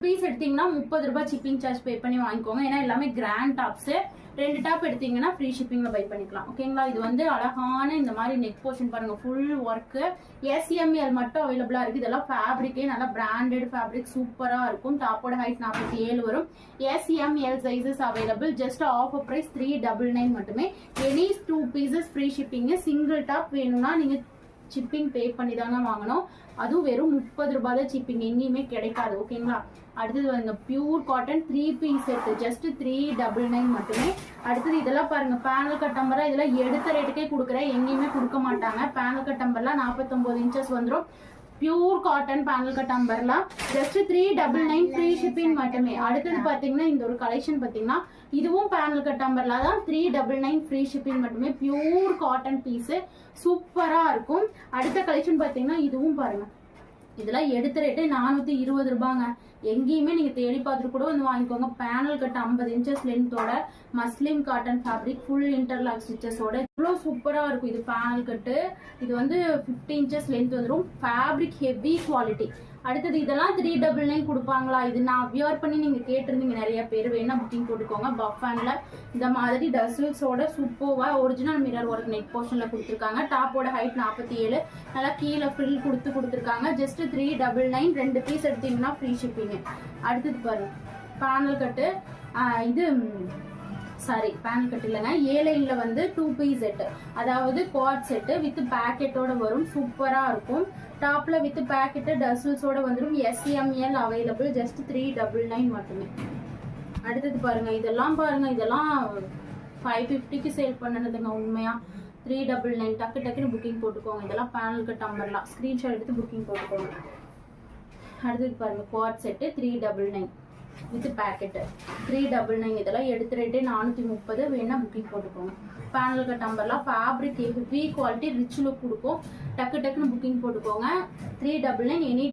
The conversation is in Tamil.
பீஸ் எடுத்தீங்கன்னா 30 ரூபாய் ஷிப்பிங் சார்ஜ் பே பண்ணி வாங்கிக்கோங்க. ஏன்னா எல்லாமே கிராண்ட் டாப்ஸ். 2 டாப் எடுத்தீங்கன்னா ஃப்ரீ ஷிப்பிங்ல பை பண்ணிக்கலாம். ஓகேங்களா? இது வந்து அழகான இந்த மாதிரி நெக் போர்ஷன் பாருங்க, ஃபுல் ஒர்க். SML மட்டும் அவைலபிளா இருக்கு. இதெல்லாம் ஃபேப்ரிக்கே நல்லா பிராண்டட் ஃபேப்ரிக், சூப்பரா இருக்கும். டாப்போட ஹைட் 47 வரும். SML sizes available. Just offer price 399 மட்டுமே. Any 2 pieces free shipping. Single top வேணும்னா நீங்க ஷிப்பிங் பே பண்ணி தாங்க வாங்கணும். அதுவும் வெறும் 30 ரூபாய் தான் ஷிப்பிங், எங்கேயுமே கிடைக்காது. ஓகேங்களா? அடுத்தது வந்து pure cotton 3 piece set, just 399 மட்டுமே. அடுத்தது இதெல்லாம் பாருங்க, பேனல் கட்டம்பரா. இதெல்லாம் எடுத்த ரேட்டுக்கே கொடுக்குறேன், எங்கேயுமே கொடுக்க மாட்டாங்க. பேனல் கட்டம்பர்லாம் 49 இன்ச்சஸ் வந்துடும். Pure cotton panel cut umbrella, just 399 free shipping மட்டுமே. அடுத்தது பாத்தீங்கன்னா இந்த ஒரு கலெக்ஷன் பாத்தீங்கன்னா இதுவும் பேனல் கட் அம்பர்லா தான், 399 ஃப்ரீ ஷிப்பிங் மட்டுமே. பியூர் காட்டன் பீஸ், சூப்பரா இருக்கும். அடுத்த கலெக்ஷன் பாத்தீங்கன்னா இதுவும் பாருங்க, இதெல்லாம் எடுத்த ரேட்டே 420 ரூபாங்க. எங்கேயுமே நீங்க தேடி பார்த்துட்டு கூட வந்து வாங்கிக்கோங்க. பேனல் கட் 50 இன்ச்சஸ் லென்த்தோட, muslin cotton fabric, full interlock ஸ்டிச்சஸோட, இவ்வளவு சூப்பரா இருக்கும். இது பேனல் கட்டு, இது வந்து 50 இன்ச்சஸ் லென்த் வந்துடும். Fabric heavy quality. அடுத்தது இதெல்லாம் 399 கொடுப்பாங்களா? இது நான் வியர் பண்ணி நீங்க கேட்டிருந்தீங்க நிறைய பேர், வேணா புக்கிங் போட்டுக்கோங்க. பஃபான்ல இந்த மாதிரி டசில்ஸோட சூப்பர்வா ஒரிஜினல் மிரர் ஒர்க் நெக் போர்ஷன்ல கொடுத்துருக்காங்க. டாப்போட ஹைட் 47, நல்லா கீழே ஃப்ரில் கொடுத்துருக்காங்க. ஜஸ்ட் 399, 2 பீஸ் எடுத்தீங்கன்னா ஃப்ரீ ஷிப்பிங். அடுத்தது பாருங்க, பேனல் கட்டு. இது சாரி, பேனல் கட் இல்லைங்க, ஏலைன்ல வந்து 2 பீஸ் செட், அதாவது குவாட் செட் வித் பேக்கெட்டோட வரும். சூப்பரா இருக்கும். டாப்ல வித் பேக்கெட் டசில்ஸோட வந்துடும். SML available. ஜஸ்ட் 399 மட்டுமே. அடுத்தது பாருங்க, இதெல்லாம் பாருங்க, இதெல்லாம் 550க்கு சேல் பண்ணதுங்க. உண்மையா 399. டக்கு டக்குன்னு புக்கிங் போட்டுக்கோங்க. இதெல்லாம் பேனல் கட் அம்பர்லாம், ஸ்கிரீன்ஷாட் எடுத்து புக்கிங் போட்டுக்கோங்க. அடுத்தது பாருங்க, குவாட் செட்டு 399 வித் பேக்கெட் 399. இதெல்லாம் எடுத்த ரேட்டே 430. வேணா புக்கிங் போட்டுக்கோங்க. பேனல் கட் அம்பர்லாம் fabric heavy quality, rich look கொடுக்கும். டக்கு டக்குன்னு புக்கிங் போட்டுக்கோங்க. 399 எனி